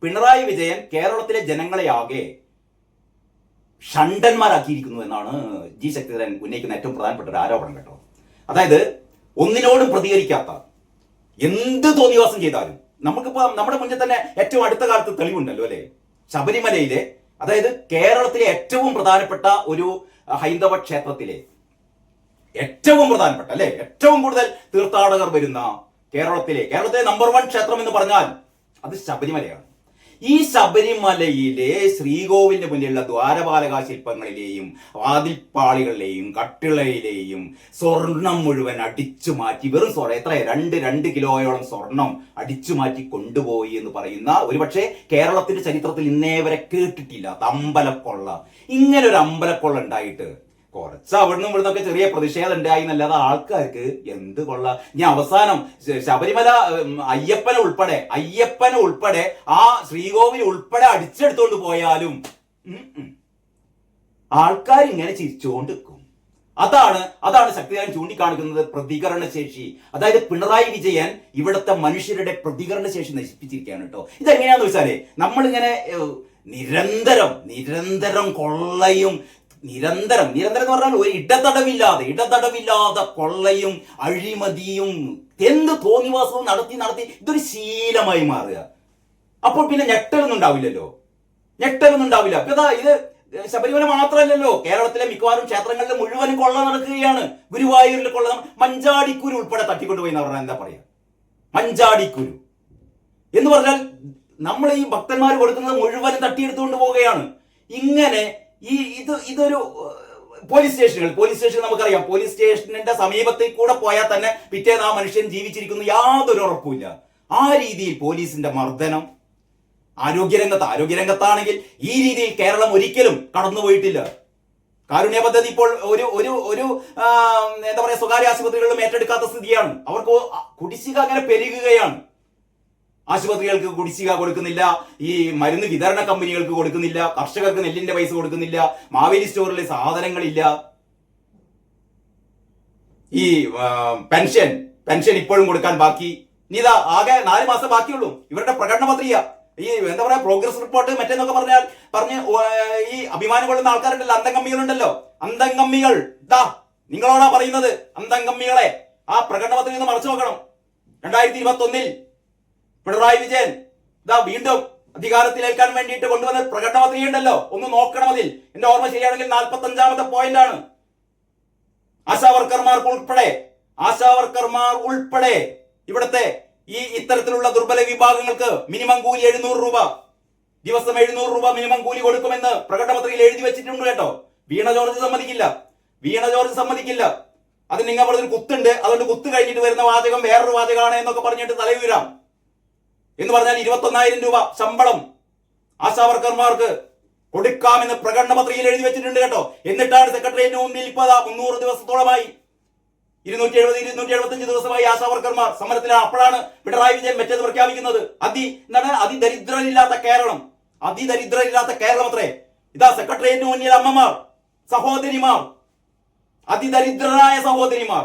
പിണറായി വിജയൻ കേരളത്തിലെ ജനങ്ങളെയാകെ ഷണ്ടന്മാരാക്കിയിരിക്കുന്നു എന്നാണ് ജി ശക്തിധരൻ ഉന്നയിക്കുന്ന ഏറ്റവും പ്രധാനപ്പെട്ട ഒരു ആരോപണം കേട്ടോ. അതായത് ഒന്നിനോടും പ്രതികരിക്കാത്ത, എന്ത് തോന്നിവാസം ചെയ്താലും, നമുക്കിപ്പോ നമ്മുടെ മുന്നിൽ തന്നെ ഏറ്റവും അടുത്ത കാലത്ത് തെളിവുണ്ടല്ലോ അല്ലെ, ശബരിമലയിലെ, അതായത് കേരളത്തിലെ ഏറ്റവും പ്രധാനപ്പെട്ട ഒരു ഹൈന്ദവ ക്ഷേത്രത്തിലെ ഏറ്റവും പ്രധാനപ്പെട്ട അല്ലെ, ഏറ്റവും കൂടുതൽ തീർത്ഥാടകർ വരുന്ന കേരളത്തിലെ നമ്പർ 1 ക്ഷേത്രം എന്ന് പറഞ്ഞാൽ അത് ശബരിമലയാണ്. ഈ ശബരിമലയിലെ ശ്രീകോവിലിന് മുന്നിലുള്ള ദ്വാരപാലക ശില്പങ്ങളിലെയും വാതിൽപ്പാളികളിലെയും കട്ടിളയിലെയും സ്വർണം മുഴുവൻ അടിച്ചു മാറ്റി, വെറും സ്വർണ്ണം, എത്ര 2 കിലോയോളം സ്വർണം അടിച്ചു മാറ്റി കൊണ്ടുപോയി എന്ന് പറയുന്ന, ഒരുപക്ഷെ കേരളത്തിന്റെ ചരിത്രത്തിൽ ഇന്നേ വരെ കേട്ടിട്ടില്ലാത്ത അമ്പലക്കൊള്ള. ഇങ്ങനെ ഒരു അമ്പലക്കൊള്ള ഉണ്ടായിട്ട് കുറച്ച് അവിടുന്ന് ഇവിടുന്നൊക്കെ ചെറിയ പ്രതിഷേധം ഉണ്ടായി എന്നല്ലാതെ ആൾക്കാർക്ക് എന്ത് കൊള്ള. ഞാൻ അവസാനം ശബരിമല അയ്യപ്പനെ ഉൾപ്പെടെ ആ ശ്രീകോവിൽ ഉൾപ്പെടെ അടിച്ചെടുത്തോണ്ട് പോയാലും ആൾക്കാർ ഇങ്ങനെ ചിരിച്ചുകൊണ്ട് നിൽക്കും. അതാണ് ശക്തിധരൻ ചൂണ്ടിക്കാണിക്കുന്നത് പ്രതികരണ ശേഷി. അതായത് പിണറായി വിജയൻ ഇവിടുത്തെ മനുഷ്യരുടെ പ്രതികരണ ശേഷി നശിപ്പിച്ചിരിക്കുകയാണ് കേട്ടോ. ഇതെങ്ങനെയാന്ന് വെച്ചാലേ, നമ്മളിങ്ങനെ നിരന്തരം കൊള്ളയും, നിരന്തരം എന്ന് പറഞ്ഞാൽ ഒരു ഇടതടവില്ലാതെ കൊള്ളയും അഴിമതിയും എന്ത് തോന്നിവാസവും നടത്തി ഇതൊരു ശീലമായി മാറുക. അപ്പോൾ പിന്നെ ഞെട്ടലൊന്നും ഉണ്ടാവില്ല. അപ്പൊ ഇത് ശബരിമല മാത്രമല്ലല്ലോ, കേരളത്തിലെ മിക്കവാറും ക്ഷേത്രങ്ങളിലെ മുഴുവനും കൊള്ള നടക്കുകയാണ്. ഗുരുവായൂരിൽ കൊള്ള, മഞ്ചാടിക്കുരു ഉൾപ്പെടെ തട്ടിക്കൊണ്ടുപോയി എന്ന് പറഞ്ഞാൽ എന്താ പറയാ, മഞ്ചാടിക്കുരു എന്ന് പറഞ്ഞാൽ നമ്മൾ ഈ ഭക്തന്മാർ കൊടുക്കുന്നത് മുഴുവനും തട്ടിയെടുത്തുകൊണ്ട് പോവുകയാണ്. ഇങ്ങനെ ഇതൊരു പോലീസ് സ്റ്റേഷൻ നമുക്കറിയാം. പോലീസ് സ്റ്റേഷനിന്റെ സമീപത്തിൽ കൂടെ പോയാൽ തന്നെ പിറ്റേന്ന് ആ മനുഷ്യൻ ജീവിച്ചിരിക്കുന്നു യാതൊരു ഉറപ്പുമില്ല. ആ രീതിയിൽ പോലീസിന്റെ മർദ്ദനം ആരോഗ്യരംഗത്താണെങ്കിൽ ഈ രീതിയിൽ കേരളം ഒരിക്കലും കടന്നുപോയിട്ടില്ല. കാരുണ്യ പദ്ധതി ഇപ്പോൾ ഒരു എന്താ പറയാ, സ്വകാര്യ ആശുപത്രികളിലും ഏറ്റെടുക്കാത്ത സ്ഥിതിയാണ്. അവർക്ക് കുടിശ്ശിക അങ്ങനെ പെരുകുകയാണ്. ആശുപത്രികൾക്ക് കുടിശ്ശിക കൊടുക്കുന്നില്ല, ഈ മരുന്ന് വിതരണ കമ്പനികൾക്ക് കൊടുക്കുന്നില്ല, കർഷകർക്ക് നെല്ലിന്റെ പൈസ കൊടുക്കുന്നില്ല, മാവേലി സ്റ്റോറിലെ സാധനങ്ങളില്ല, ഈ പെൻഷൻ ഇപ്പോഴും കൊടുക്കാൻ ബാക്കി. ഇതാ ആകെ 4 മാസം ബാക്കിയുള്ളൂ. ഇവരുടെ പ്രകടന പത്രിക, ഈ എന്താ പറയാ, പ്രോഗ്രസ് റിപ്പോർട്ട് മറ്റേന്നൊക്കെ പറഞ്ഞ് ഈ അഭിമാനം കൊള്ളുന്ന ആൾക്കാരുണ്ടല്ലോ, അന്തംഗമ്മികൾ നിങ്ങളോടാ പറയുന്നത്. അന്തംഗമ്മികളെ ആ പ്രകടന പത്രിക ഒന്ന് മറച്ചു നോക്കണം. 2021 പിണറായി വിജയൻ വീണ്ടും അധികാരത്തിലേൽക്കാൻ വേണ്ടിയിട്ട് കൊണ്ടുവന്ന പ്രകടന പത്രിക ഉണ്ടല്ലോ, ഒന്ന് നോക്കണം. അതിൽ എന്റെ ഓർമ്മ ശരിയാണെങ്കിൽ 45ാമത്തെ പോയിന്റ് ആണ്. ആശാവർക്കർമാർ ഉൾപ്പെടെ ഇവിടുത്തെ ഈ ഇത്തരത്തിലുള്ള ദുർബല വിഭാഗങ്ങൾക്ക് മിനിമം കൂലി 700 രൂപ, ദിവസം 700 രൂപ മിനിമം കൂലി കൊടുക്കുമെന്ന് പ്രകടന പത്രികയിൽ എഴുതി വെച്ചിട്ടുണ്ട് കേട്ടോ. വീണ ജോർജ് സമ്മതിക്കില്ല. അത് നിങ്ങൾ പറഞ്ഞൊരു കുത്തുണ്ട്, അതുകൊണ്ട് കുത്ത് കഴിഞ്ഞിട്ട് വരുന്ന വാചകം വേറൊരു വാചകമാണ് എന്നൊക്കെ പറഞ്ഞിട്ട് തലയുയരാം എന്ന് പറഞ്ഞാൽ 21,000 രൂപ ശമ്പളം ആശാവർക്കർമാർക്ക് കൊടുക്കാമെന്ന് പ്രകടന പത്രികയിൽ എഴുതി വെച്ചിട്ടുണ്ട് കേട്ടോ. എന്നിട്ടാണ് സെക്രട്ടേറിയറ്റിന് മുമ്പിൽ ഇപ്പോൾ 300 ദിവസത്തോളമായി, 275 ദിവസമായി ആശാവർക്കർമാർ സമരത്തിലാണ്. അപ്പോഴാണ് പിണറായി വിജയൻ മറ്റേത് പ്രഖ്യാപിക്കുന്നത്. അതിദരിദ്രരില്ലാത്ത കേരളം അത്രേ. ഇതാ സെക്രട്ടേറിയറ്റിന് മുന്നിൽ അമ്മമാർ, സഹോദരിമാർ, അതിദരിദ്രരായ സഹോദരിമാർ,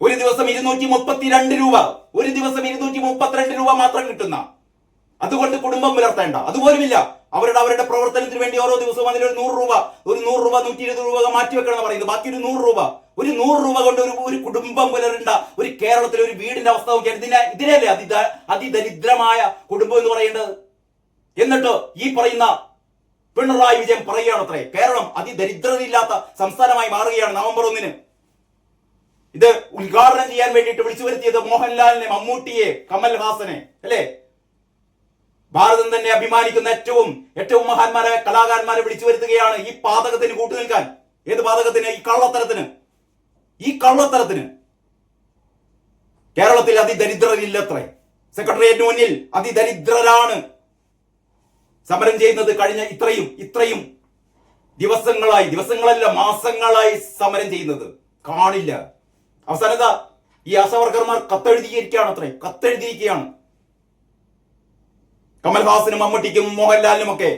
ഒരു ദിവസം 232 രൂപ, ഒരു ദിവസം 232 രൂപ മാത്രം കിട്ടുന്ന, അതുകൊണ്ട് കുടുംബം പുലർത്തേണ്ട, അതുപോലുമില്ല. അവരുടെ പ്രവർത്തനത്തിന് വേണ്ടി ഓരോ ദിവസവും അതിലൊരു 100 രൂപ 120 രൂപ മാറ്റിവെക്കണം എന്ന് പറയുന്നത്. ബാക്കി ഒരു 100 രൂപ കൊണ്ട് ഒരു കുടുംബം പുലരേണ്ട ഒരു കേരളത്തിലെ ഒരു വീടിന്റെ അവസ്ഥ നോക്കിയാൽ ഇതിനല്ലേ അതിദരിദ്രമായ കുടുംബം എന്ന് പറയേണ്ടത്. എന്നിട്ട് ഈ പറയുന്ന പിണറായി വിജയൻ പറയുകയാണത്രേ, കേരളം അതിദരിദ്രതയില്ലാത്ത സംസ്ഥാനമായി മാറുകയാണ് നവംബർ 1-ന്. ഇത് ഉദ്ഘാടനം ചെയ്യാൻ വേണ്ടിയിട്ട് വിളിച്ചു വരുത്തിയത് മോഹൻലാലിനെ, മമ്മൂട്ടിയെ, കമൽഹാസനെ അല്ലേ? ഭാരതം തന്നെ അഭിമാനിക്കുന്ന ഏറ്റവും മഹാന്മാരായ കലാകാരന്മാരെ വിളിച്ചു വരുത്തുകയാണ് ഈ പാതകത്തിന് കൂട്ടുനിൽക്കാൻ. ഏത് പാതകത്തിന്? ഈ കള്ളത്തരത്തിന്. കേരളത്തിൽ അതിദരിദ്രരില്ലത്രേ. സെക്രട്ടേറിയറ്റിന് മുന്നിൽ അതിദരിദ്രരാണ് സമരം ചെയ്യുന്നത്. കഴിഞ്ഞ ഇത്രയും ദിവസങ്ങളല്ല മാസങ്ങളായി സമരം ചെയ്യുന്നത് കാണില്ല. അവസാനത ഈ ആശാവർക്കർമാർ കത്തെഴുതിയിരിക്കുകയാണ് കമൽഹാസനും മമ്മൂട്ടിക്കും മോഹൻലാലിനും ഒക്കെ.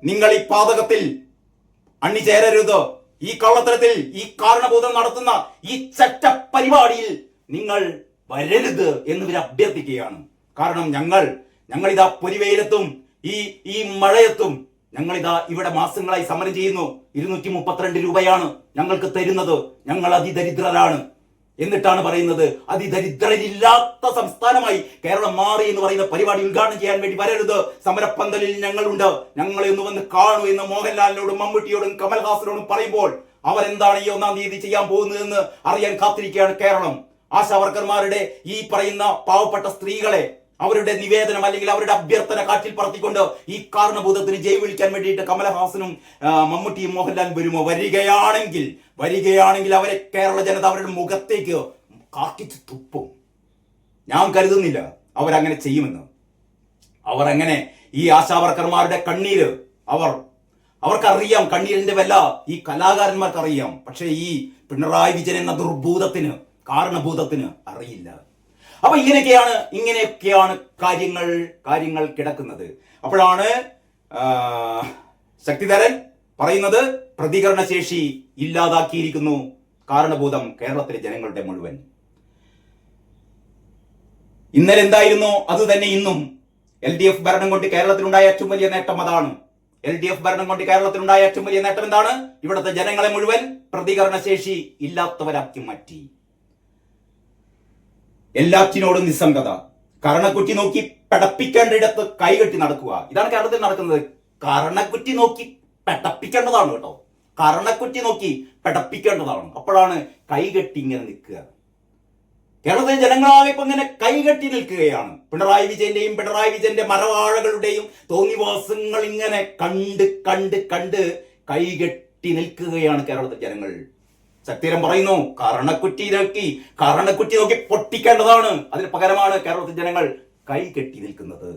നിങ്ങൾ ഈ പാതകത്തിൽ അണിചേരരുത്. ഈ കള്ളത്തരത്തിൽ, ഈ കാരണബോധം നടത്തുന്ന ഈ ചട്ട പരിപാടിയിൽ നിങ്ങൾ വരരുത് എന്നിവർ അഭ്യർത്ഥിക്കുകയാണ്. കാരണം ഞങ്ങളിതാ പൊരിവെയിലത്തും ഈ മഴയത്തും ഞങ്ങളിതാ ഇവിടെ മാസങ്ങളായി സമരം ചെയ്യുന്നു. 232 രൂപയാണ് ഞങ്ങൾക്ക് തരുന്നത്. ഞങ്ങൾ അതിദരിദ്രരാണ് എന്നിട്ടാണ് പറയുന്നത് അതിദരിദ്രരില്ലാത്ത സംസ്ഥാനമായി കേരളം മാറി എന്ന് പറയുന്ന പരിപാടി ഉദ്ഘാടനം ചെയ്യാൻ വേണ്ടി വരരുത്, സമരപ്പന്തലിൽ ഞങ്ങളുണ്ട്, ഞങ്ങളെ ഒന്ന് വന്ന് കാണൂ എന്ന് മോഹൻലാലിനോടും മമ്മൂട്ടിയോടും കമൽഹാസനോടും പറയുമ്പോൾ അവരെന്താണ് ഈ 1-ാം തീയതി ചെയ്യാൻ പോകുന്നതെന്ന് അറിയാൻ കാത്തിരിക്കുകയാണ് കേരളം. ആശാവർക്കർമാരുടെ ഈ പറയുന്ന പാവപ്പെട്ട സ്ത്രീകളെ അവരുടെ നിവേദനം അല്ലെങ്കിൽ അവരുടെ അഭ്യർത്ഥന കാറ്റിൽ പറത്തിക്കൊണ്ട് ഈ കാരണഭൂതത്തിന് ജയ് വിളിക്കാൻ വേണ്ടിയിട്ട് കമലഹാസനും മമ്മൂട്ടിയും മോഹൻലാൽ വരുമോ? വരികയാണെങ്കിൽ അവരെ കേരള ജനത അവരുടെ മുഖത്തേക്ക് കാക്കിച്ച് തുപ്പും. ഞാൻ കരുതുന്നില്ല അവരങ്ങനെ ചെയ്യുമെന്ന്. അവർ അങ്ങനെ ഈ ആശാവർക്കർമാരുടെ കണ്ണീര് അവർക്കറിയാം, കണ്ണീരിന്റെ വില ഈ കലാകാരന്മാർക്കറിയാം. പക്ഷേ ഈ പിണറായി വിജയൻ എന്ന ദുർഭൂതത്തിന് കാരണഭൂതത്തിന് അറിയില്ല. അപ്പൊ ഇങ്ങനെയൊക്കെയാണ് കാര്യങ്ങൾ കിടക്കുന്നത്. അപ്പോഴാണ് ശക്തിധരൻ പറയുന്നത് പ്രതികരണശേഷി ഇല്ലാതാക്കിയിരിക്കുന്നു കാരണഭൂതം കേരളത്തിലെ ജനങ്ങളുടെ മുഴുവൻ. ഇന്നലെ എന്തായിരുന്നു അത് തന്നെ ഇന്നും. LDF ഭരണം കൊണ്ട് കേരളത്തിലുണ്ടായ ഏറ്റവും വലിയ നേട്ടം അതാണ്. LDF ഭരണം കൊണ്ട് കേരളത്തിലുണ്ടായ ഏറ്റവും വലിയ നേട്ടം എന്താണ്? ഇവിടുത്തെ ജനങ്ങളെ മുഴുവൻ പ്രതികരണശേഷി ഇല്ലാത്തവരാക്കി മാറ്റി. എല്ലാറ്റിനോടും നിസ്സംഗത, കരണക്കുറ്റി നോക്കി പടപ്പിക്കേണ്ടിടത്ത് കൈകെട്ടി നടക്കുക. ഇതാണ് കേരളത്തിൽ നടക്കുന്നത്. കരണക്കുറ്റി നോക്കി പടപ്പിക്കേണ്ടതാണ് കേട്ടോ. കരണക്കുറ്റി നോക്കി പടപ്പിക്കേണ്ടതാണ്. അപ്പോഴാണ് കൈകെട്ടി ഇങ്ങനെ നിൽക്കുക. കേരളത്തിലെ ജനങ്ങളാകെ ഇപ്പൊ ഇങ്ങനെ കൈകെട്ടി നിൽക്കുകയാണ്. പിണറായി വിജയന്റെ മരവാഴകളുടെയും തോന്നിവാസങ്ങൾ ഇങ്ങനെ കണ്ട് കൈകെട്ടി നിൽക്കുകയാണ് കേരളത്തിലെ ജനങ്ങൾ. ശക്തിധരൻ പറയുന്നു കരണക്കുറ്റി നോക്കി പൊട്ടിക്കേണ്ടതാണ്. അതിന് പകരമാണ് കേരളത്തിലെ ജനങ്ങൾ കൈകെട്ടി നിൽക്കുന്നത്.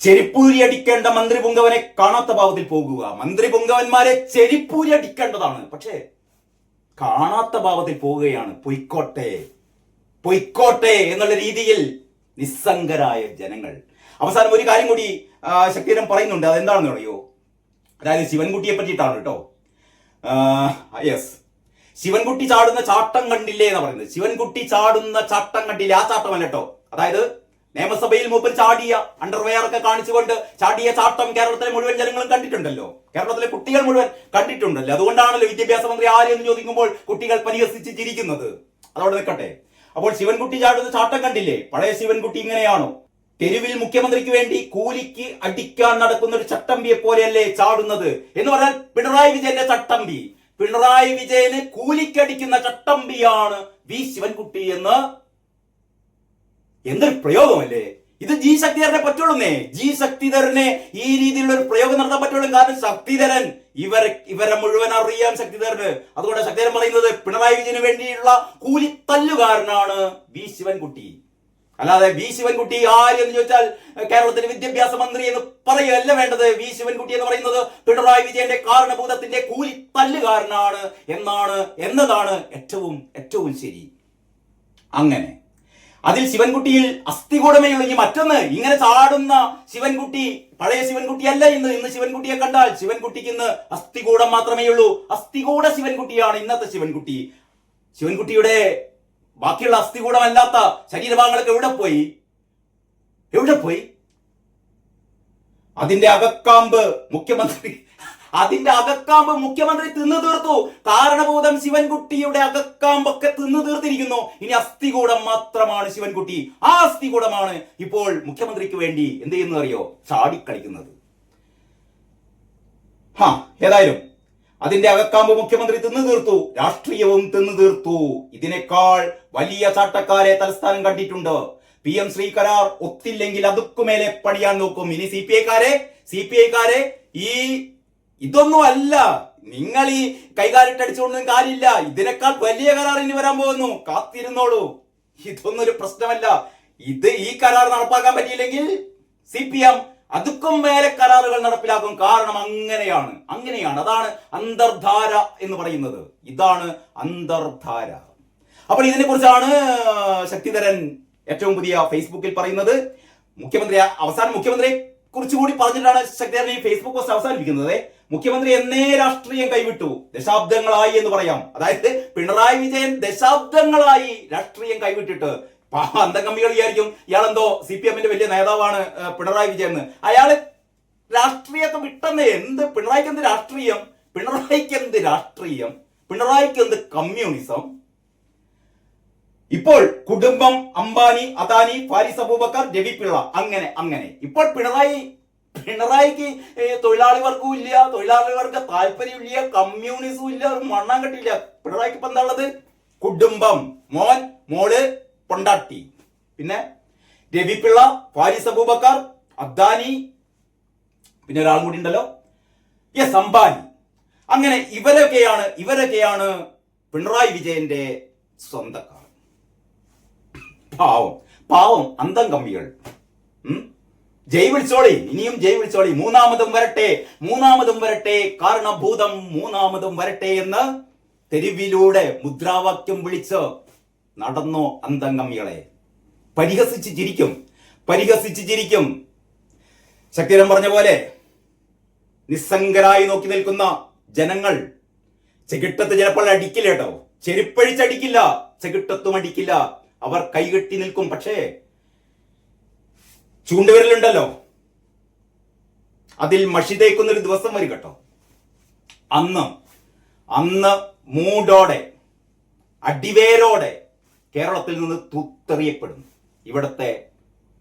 ചെരിപ്പൂരി അടിക്കേണ്ട മന്ത്രി പുങ്കവനെ കാണാത്ത ഭാവത്തിൽ പോകുക. മന്ത്രി പുങ്കവന്മാരെ ചെരിപ്പൂരി അടിക്കേണ്ടതാണ്, പക്ഷേ കാണാത്ത ഭാവത്തിൽ പോവുകയാണ്. പൊയ്ക്കോട്ടെ എന്നുള്ള രീതിയിൽ നിസ്സംഗരായ ജനങ്ങൾ. അവസാനം ഒരു കാര്യം കൂടി ശക്തിധരൻ പറയുന്നുണ്ട്. അതെന്താണെന്ന് അറിയോ? അതായത് ശിവൻകുട്ടിയെ പറ്റിയിട്ടാണ് കേട്ടോ. യെസ്, ശിവൻകുട്ടി ചാടുന്ന ചാട്ടം കണ്ടില്ലേ എന്ന് പറയുന്നത്. ശിവൻകുട്ടി ചാടുന്ന ചാട്ടം കണ്ടില്ലേ? ആ ചാട്ടമല്ല കേട്ടോ. അതായത് നിയമസഭയിൽ മൂപ്പർ ചാടിയ അണ്ടർവെയർ ഒക്കെ കാണിച്ചുകൊണ്ട് ചാടിയ ചാട്ടം കേരളത്തിലെ മുഴുവൻ ജനങ്ങളും കണ്ടിട്ടുണ്ടല്ലോ. കേരളത്തിലെ കുട്ടികൾ മുഴുവൻ കണ്ടിട്ടുണ്ടല്ലോ. അതുകൊണ്ടാണല്ലോ വിദ്യാഭ്യാസ മന്ത്രി ആര് എന്ന് ചോദിക്കുമ്പോൾ കുട്ടികൾ പരിഹസിച്ച് ചിരിക്കുന്നത്. അതോടെ നിൽക്കട്ടെ. അപ്പോൾ ശിവൻകുട്ടി ചാടുന്ന ചാട്ടം കണ്ടില്ലേ? പഴയ ശിവൻകുട്ടി ഇങ്ങനെയാണോ? തെരുവിൽ മുഖ്യമന്ത്രിക്ക് വേണ്ടി കൂലിക്ക് അടിക്കാൻ നടക്കുന്ന ഒരു ചട്ടമ്പിയെ പോലെയല്ലേ ചാടുന്നത് എന്ന് പറഞ്ഞാൽ പിണറായി വിജയന്റെ ചട്ടമ്പി, പിണറായി വിജയന് കൂലിക്കടിക്കുന്ന ചട്ടമ്പിയാണ് വി ശിവൻകുട്ടി എന്ന്. എന്തൊരു പ്രയോഗമല്ലേ ഇത്! ജി ശക്തിധരനെ പറ്റുള്ളൂന്നേ. ജി ശക്തിധരനെ ഈ രീതിയിലുള്ള ഒരു പ്രയോഗം നടത്താൻ പറ്റുള്ളൂ. കാരണം ശക്തിധരൻ ഇവരെ മുഴുവൻ അറിയാം ശക്തിധരന്. അതുകൊണ്ട് ശക്തിധരൻ പറയുന്നത് പിണറായി വിജയന് വേണ്ടിയുള്ള കൂലിത്തല്ലുകാരനാണ് വി ശിവൻകുട്ടി. അല്ലാതെ വി ശിവൻകുട്ടി ആര് എന്ന് ചോദിച്ചാൽ കേരളത്തിലെ വിദ്യാഭ്യാസ മന്ത്രി എന്ന് പറയുകയല്ല വേണ്ടത്. വി ശിവൻകുട്ടി എന്ന് പറയുന്നത് പിണറായി വിജയന്റെ കാരണഭൂതത്തിന്റെ കൂലിത്തല്ലുകാരനാണ് എന്നതാണ് ഏറ്റവും ശരി. അങ്ങനെ അതിൽ ശിവൻകുട്ടിയിൽ അസ്ഥികൂടമേ ഉള്ളൂ. ഇനി മറ്റൊന്ന്, ഇങ്ങനെ ചാടുന്ന ശിവൻകുട്ടി പഴയ ശിവൻകുട്ടി അല്ല. ഇന്ന് ശിവൻകുട്ടിയെ കണ്ടാൽ ശിവൻകുട്ടിക്ക് ഇന്ന് അസ്ഥികൂടം മാത്രമേ ഉള്ളൂ. അസ്ഥികൂട ശിവൻകുട്ടിയാണ് ഇന്നത്തെ ശിവൻകുട്ടി. ശിവൻകുട്ടിയുടെ ബാക്കിയുള്ള അസ്ഥികൂടമല്ലാത്ത ശരീരഭാഗങ്ങളൊക്കെ എവിടെ പോയി? അതിന്റെ അകക്കാമ്പ് മുഖ്യമന്ത്രി തിന്നു തീർത്തു. കാരണഭൂതം ശിവൻകുട്ടിയുടെ അകക്കാമ്പൊക്കെ തിന്നു തീർത്തിരിക്കുന്നു. ഇനി അസ്ഥികൂടം മാത്രമാണ് ശിവൻകുട്ടി. ആ അസ്ഥികൂടമാണ് ഇപ്പോൾ മുഖ്യമന്ത്രിക്ക് വേണ്ടി എന്ത് ചെയ്യുന്നത് അറിയോ? ചാടിക്കളിക്കുന്നത്. ഏതായാലും അതിന്റെ അകക്കാമ്പ് മുഖ്യമന്ത്രി തിന്നു തീർത്തു, രാഷ്ട്രീയവും തിന്നു തീർത്തു. ഇതിനേക്കാൾ വലിയ ചാട്ടക്കാരെ തലസ്ഥാനം കണ്ടിട്ടുണ്ട്. PM ശ്രീ കരാർ ഒത്തില്ലെങ്കിൽ അതുക്കുമേലെ പണിയാൻ നോക്കും. ഇനി CPI-കാരെ ഇതൊന്നും അല്ല, നിങ്ങൾ ഈ കൈകാലിട്ടടിച്ചുകൊണ്ടൊന്നും കാര്യമില്ല. ഇതിനേക്കാൾ വലിയ കരാർ ഇനി വരാൻ പോകുന്നു, കാത്തിരുന്നോളൂ. ഇതൊന്നും ഒരു പ്രശ്നമല്ല. ഈ കരാർ നടപ്പാക്കാൻ പറ്റിയില്ലെങ്കിൽ CPM അതുക്കും മേലെ കരാറുകൾ നടപ്പിലാക്കും. കാരണം അങ്ങനെയാണ്. അതാണ് അന്തർധാര എന്ന് പറയുന്നത്. ഇതാണ് അന്തർധാര. അപ്പോൾ ഇതിനെ കുറിച്ചാണ് ശക്തിധരൻ ഏറ്റവും പുതിയ ഫേസ്ബുക്കിൽ പറയുന്നത്. മുഖ്യമന്ത്രിയെ കുറിച്ച് കൂടി പറഞ്ഞിട്ടാണ് ശക്തിധരൻ ഈ ഫേസ്ബുക്ക് പോസ്റ്റ് അവസാനിപ്പിക്കുന്നത്. മുഖ്യമന്ത്രി എന്നേ രാഷ്ട്രീയം കൈവിട്ടു, ദശാബ്ദങ്ങളായി എന്ന് പറയാം. അതായത് പിണറായി വിജയൻ ദശാബ്ദങ്ങളായി രാഷ്ട്രീയം കൈവിട്ടിട്ട് അന്തംകമ്മികൾ വിചാരിക്കും ഇയാളെന്തോ CPM-ന്റെ വലിയ നേതാവാണ് പിണറായി വിജയൻ. അയാള് രാഷ്ട്രീയത്തെ വിട്ടെന്ന്. എന്ത് പിണറായിക്ക് എന്ത് രാഷ്ട്രീയം, പിണറായിക്ക് എന്ത് രാഷ്ട്രീയം, പിണറായിക്ക് എന്ത് കമ്മ്യൂണിസം. ഇപ്പോൾ കുടുംബം, അംബാനി, അദാനി, ഫാരിസ് അബൂബക്കർ, രവി പിള്ള, അങ്ങനെ ഇപ്പോൾ പിണറായിക്ക് തൊഴിലാളി വർഗവും ഇല്ല, തൊഴിലാളി വർഗ താല്പര്യമില്ല, കമ്മ്യൂണിസവും ഇല്ല, ഒരു മണ്ണാങ്കട്ടില്ല. പിണറായിക്ക് ഇപ്പൊ എന്താ ഉള്ളത്? കുടുംബം, മോൻ, മോള്, പൊണ്ടാട്ടി, പിന്നെ രവി പിള്ള, ഫാരിസ് അബൂബക്കർ, അദാനി, പിന്നെ ഒരാളും കൂടി ഉണ്ടല്ലോ, അംബാനി. അങ്ങനെ ഇവരൊക്കെയാണ് പിണറായി വിജയന്റെ സ്വന്തക്കാർ. പാവം അന്തം കമ്മികൾ. ജയ് വിളിച്ചോളി, ഇനിയും ജയ് വിളിച്ചോളി. മൂന്നാമതും വരട്ടെ, കാരണഭൂതം മൂന്നാമതും വരട്ടെ എന്ന് തെരുവിലൂടെ മുദ്രാവാക്യം വിളിച്ച് നടന്നോ അന്തം കമ്മികളെ. പരിഹസിച്ച് ചിരിക്കും. ശക്തിധരൻ പറഞ്ഞ പോലെ നിസ്സംഗരായി നോക്കി നിൽക്കുന്ന ജനങ്ങൾ ചെകിട്ടത്ത് ചിലപ്പോൾ അടിക്കില്ല കേട്ടോ, ചെരുപ്പഴിച്ചടിക്കില്ല, ചെകിട്ടത്തും അടിക്കില്ല. അവർ കൈകെട്ടി നിൽക്കും. പക്ഷേ ചൂണ്ടുവിരലുണ്ടല്ലോ, അതിൽ മഷി തേക്കുന്നൊരു ദിവസം വരും കേട്ടോ. അന്ന് മൂടോടെ, അടിവേരോടെ കേരളത്തിൽ നിന്ന് തൂത്തെറിയപ്പെടും ഇവിടുത്തെ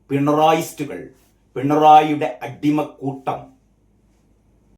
പിണറായിസ്റ്റുകൾ, പിണറായിയുടെ അടിമക്കൂട്ടം.